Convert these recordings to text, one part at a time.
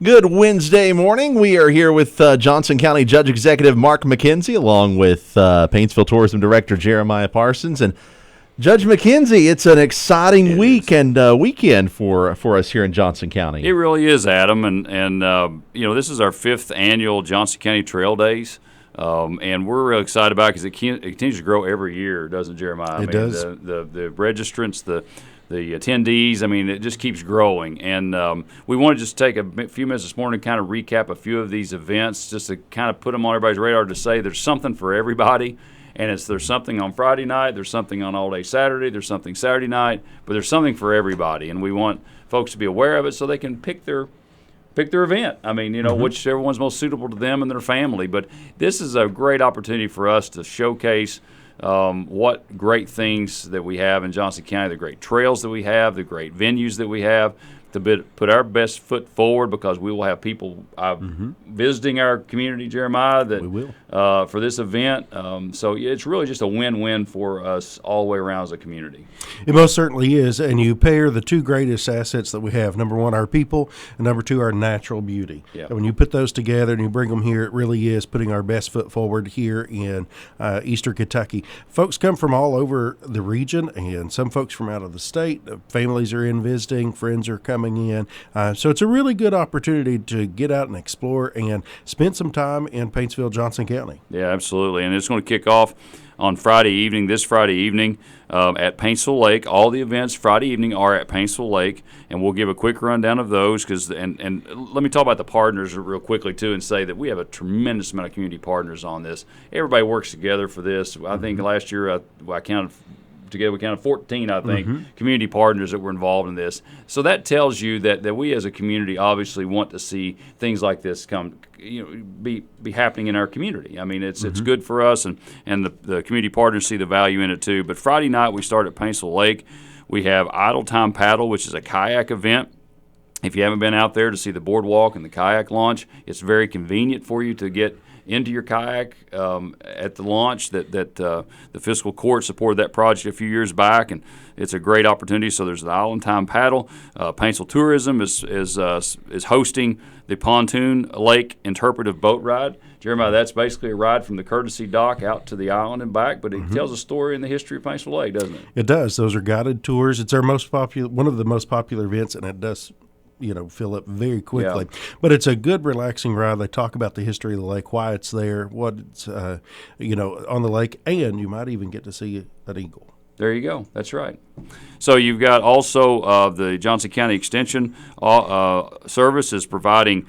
Good Wednesday morning. We are here with Johnson County Judge-Executive Mark McKenzie, along with Paintsville Tourism Director Jeremiah Parsons. And Judge McKenzie, it's an exciting week and weekend for us here in Johnson County. It really is, Adam. And this is our 5th annual Johnson County Trail Days. And we're really excited about it because it continues to grow every year, doesn't it, Jeremiah? It does. The registrants, the attendees, it just keeps growing. And we want to just take a few minutes this morning to kind of recap a few of these events, just to kind of put them on everybody's radar to say there's something for everybody. And there's something on Friday night, there's something on all day Saturday, there's something Saturday night, but there's something for everybody. And we want folks to be aware of it so they can pick their event. Whichever one's most suitable to them and their family. But this is a great opportunity for us to showcase what great things that we have in Johnson County, the great trails that we have, the great venues that we have, to put our best foot forward, because we will have people visiting our community, Jeremiah, that we will. For this event. So it's really just a win-win for us all the way around as a community. It most certainly is, and you pair the two greatest assets that we have. Number one, our people, and number two, our natural beauty. Yeah. And when you put those together and you bring them here, it really is putting our best foot forward here in Eastern Kentucky. Folks come from all over the region, and some folks from out of the state. Families are in visiting, friends are coming in. So it's a really good opportunity to get out and explore and spend some time in Paintsville, Johnson County. Yeah, absolutely. And it's going to kick off on this Friday evening at Paintsville Lake. All the events Friday evening are at Paintsville Lake, and we'll give a quick rundown of those. And let me talk about the partners real quickly, too, and say that we have a tremendous amount of community partners on this. Everybody works together for this. I think last year I counted together, we counted 14, I think, community partners that were involved in this. So that tells you that we as a community obviously want to see things like this be happening in our community. It's good for us, and the community partners see the value in it too. But Friday night we start at Paintsville Lake. We have Idle Time Paddle, which is a kayak event. If you haven't been out there to see the boardwalk and the kayak launch, it's very convenient for you to get into your kayak at the launch. The fiscal court supported that project a few years back, and it's a great opportunity. So there's the Island Time Paddle. Paintsville Tourism is hosting the Pontoon Lake Interpretive Boat Ride. Jeremiah, that's basically a ride from the Courtesy Dock out to the island and back, but it tells a story in the history of Paintsville Lake, doesn't it? It does. Those are guided tours. It's our one of the most popular events, and it does fill up very quickly. Yeah. But it's a good, relaxing ride. They talk about the history of the lake, why it's there, what it's, on the lake, and you might even get to see an eagle. There you go. That's right. So you've got also the Johnson County Extension Service is providing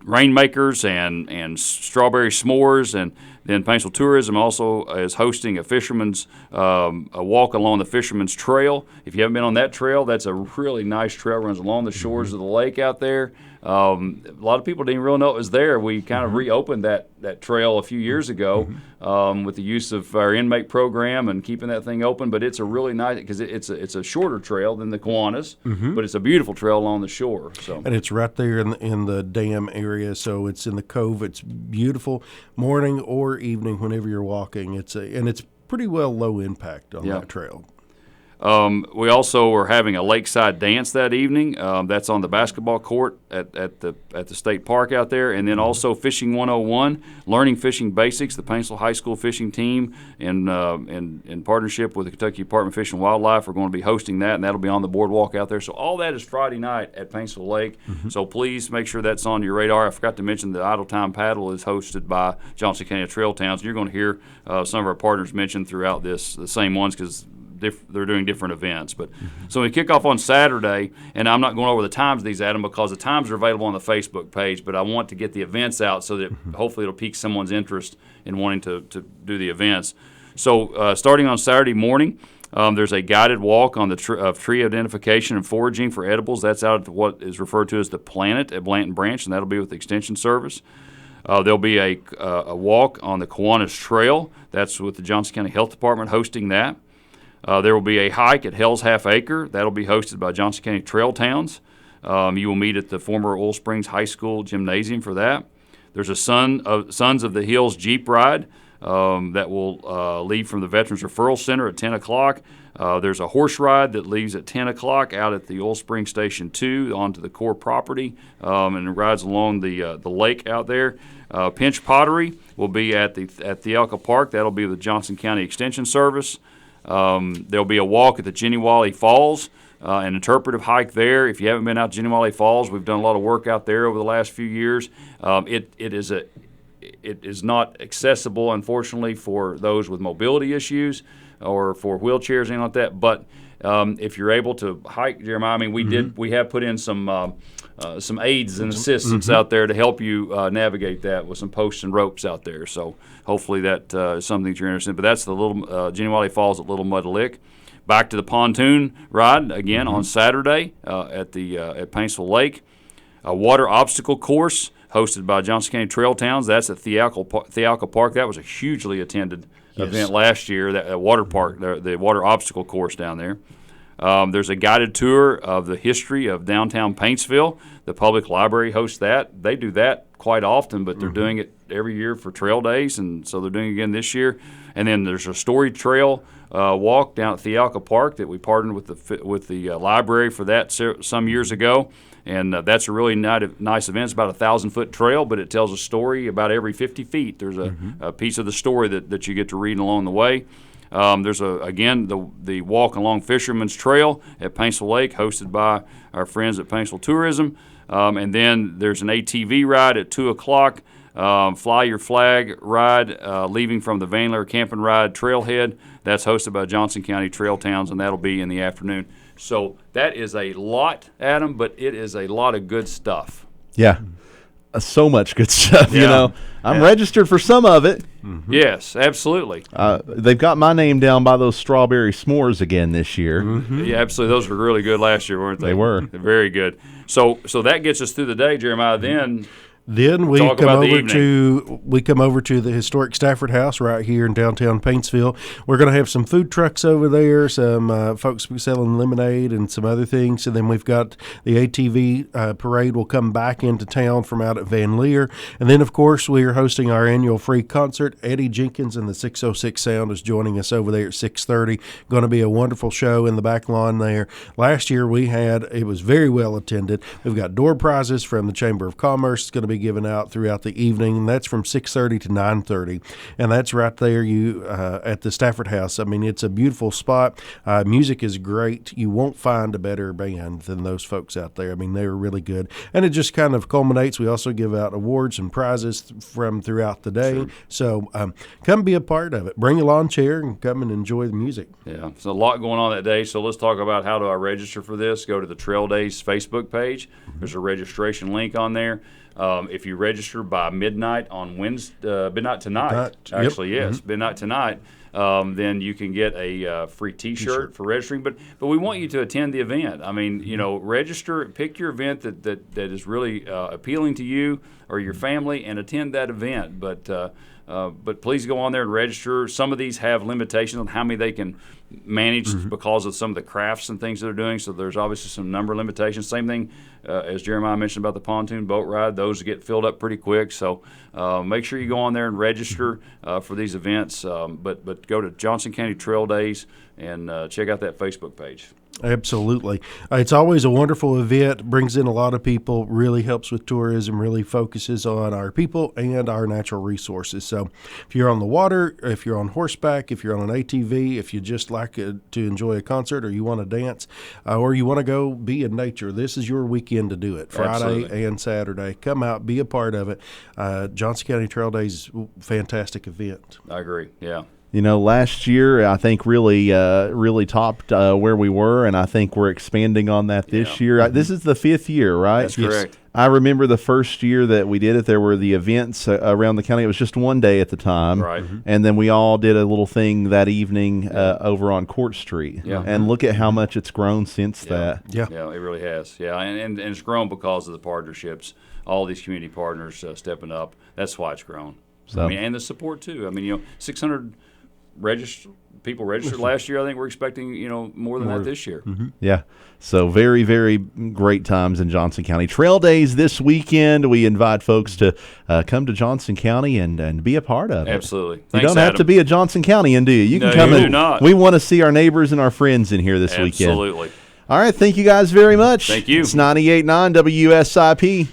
rainmakers and strawberry s'mores, and then Paintsville Tourism also is hosting a fisherman's a walk along the Fisherman's Trail. If you haven't been on that trail, that's a really nice trail. Runs along the shores of the lake out there. A lot of people didn't really know it was there. We kind of reopened that trail a few years ago with the use of our inmate program and keeping that thing open. But it's a really nice, because it's a shorter trail than the Kiwanis, but it's a beautiful trail along the shore. So, and it's right there in the dam area, so it's in the cove. It's beautiful morning or evening whenever you're walking. It's pretty well low impact on that trail. We also are having a lakeside dance that evening. That's on the basketball court at the state park out there. And then also Fishing 101, learning fishing basics. The Paintsville High School fishing team, in partnership with the Kentucky Department of Fish and Wildlife, are going to be hosting that, and that'll be on the boardwalk out there. So all that is Friday night at Paintsville Lake. So please make sure that's on your radar. I forgot to mention the Idle Time Paddle is hosted by Johnson County Trail Towns. You're going to hear some of our partners mentioned throughout this, the same ones, because they're doing different events. But so we kick off on Saturday, and I'm not going over the times of these, Adam, because the times are available on the Facebook page, but I want to get the events out so that hopefully it'll pique someone's interest in wanting to do the events. So starting on Saturday morning, there's a guided walk on the tree identification and foraging for edibles. That's out at what is referred to as the Planet at Blanton Branch, and that'll be with the Extension Service. There'll be a walk on the Kiwanis Trail. That's with the Johnson County Health Department hosting that. There will be a hike at Hell's Half Acre. That'll be hosted by Johnson County Trail Towns. You will meet at the former Oil Springs High School gymnasium for that. There's a Sons of the Hills Jeep ride that will leave from the Veterans Referral Center at 10 o'clock. There's a horse ride that leaves at 10 o'clock out at the Oil Spring Station 2 onto the core property, and it rides along the lake out there. Pinch pottery will be at Thialka Park. That'll be the Johnson County Extension Service. There'll be a walk at the Ginnewally Falls, an interpretive hike there. If you haven't been out to Ginnewally Falls, we've done a lot of work out there over the last few years. It is not accessible, unfortunately, for those with mobility issues or for wheelchairs, anything like that. But if you're able to hike, Jeremiah, I mean, we have put in some aids and assistance out there to help you navigate that with some posts and ropes out there. So hopefully that is something that you're interested in. But that's the little Ginnewally Falls at Little Mud Lick. Back to the pontoon ride again on Saturday at Paintsville Lake. A water obstacle course hosted by Johnson County Trail Towns. That's at Thialka Park. That was a hugely attended event last year, that water park, the water obstacle course down there. There's a guided tour of the history of downtown Paintsville. The public library hosts that. They do that quite often, but they're doing it every year for Trail Days, and so they're doing it again this year. And then there's a story trail walk down at Thialka Park that we partnered with the library for that some years ago. And that's a really nice event. It's about a 1,000-foot trail, but it tells a story about every 50 feet. There's a piece of the story that you get to read along the way. There's the walk along Fisherman's Trail at Paintsville Lake, hosted by our friends at Paintsville Tourism. And then there's an ATV ride at 2 o'clock, Fly Your Flag ride, leaving from the Van Leer Camp and Ride Trailhead. That's hosted by Johnson County Trail Towns, and that'll be in the afternoon. So that is a lot, Adam, but it is a lot of good stuff. Yeah. So much good stuff, you know. I'm registered for some of it. Yes, absolutely. They've got my name down by those strawberry s'mores again this year. Yeah, absolutely. Those were really good last year, weren't they? They were. Very good. So that gets us through the day, Jeremiah. Then we come over to the historic Stafford House right here in downtown Paintsville. We're going to have some food trucks over there, some folks selling lemonade and some other things. And then we've got the ATV parade will come back into town from out at Van Leer. And then, of course, we are hosting our annual free concert. Eddie Jenkins and the 606 Sound is joining us over there at 6:30. Going to be a wonderful show in the back lawn there. Last year it was very well attended. We've got door prizes from the Chamber of Commerce. It's going to be given out throughout the evening, and that's from 6:30 to 9:30, and that's right there at the Stafford House. I mean, it's a beautiful spot. Music is great. You won't find a better band than those folks out there. I mean, they're really good, and it just kind of culminates. We also give out awards and prizes from throughout the day. Sure. So come be a part of it. Bring a lawn chair and come and enjoy the music. Yeah, there's a lot going on that day, so let's talk about how do I register for this. Go to the Trail Days Facebook page. There's a registration link on there. If you register by midnight on Wednesday, midnight tonight, midnight tonight, then you can get a free T-shirt for registering. But we want you to attend the event. I mean, register, pick your event that is really appealing to you or your family, and attend that event. But please go on there and register. Some of these have limitations on how many they can manage because of some of the crafts and things that they're doing. So there's obviously some number limitations. Same thing as Jeremiah mentioned about the pontoon boat ride. Those get filled up pretty quick. So make sure you go on there and register for these events. But go to Johnson County Trail Days and check out that Facebook page. Absolutely. It's always a wonderful event, brings in a lot of people, really helps with tourism, really focuses on our people and our natural resources. So if you're on the water, if you're on horseback, if you're on an ATV, if you just like to enjoy a concert or you want to dance or you want to go be in nature, this is your weekend to do it. Friday Absolutely. And Saturday. Come out, be a part of it. Johnson County Trail Days, fantastic event. I agree, yeah. Last year I think really topped where we were, and I think we're expanding on that this year. This is the 5th year, right? That's correct. I remember the first year that we did it, there were the events around the county. It was just one day at the time. Right. And then we all did a little thing that evening over on Court Street. Yeah. And look at how much it's grown since that. Yeah, it really has. Yeah, and it's grown because of the partnerships, all these community partners stepping up. That's why it's grown. So, and the support, too. 600 people registered last year. I think we're expecting more than that this year. Mm-hmm. Yeah. So very, very great times in Johnson County. Trail Days this weekend. We invite folks to come to Johnson County and be a part of it. Absolutely. You Thanks, don't have to Adam. be a Johnson County, do you? You can No, come you in. do not. We want to see our neighbors and our friends in here this weekend. Absolutely. All right. Thank you guys very much. Thank you. It's 98.9 WSIP.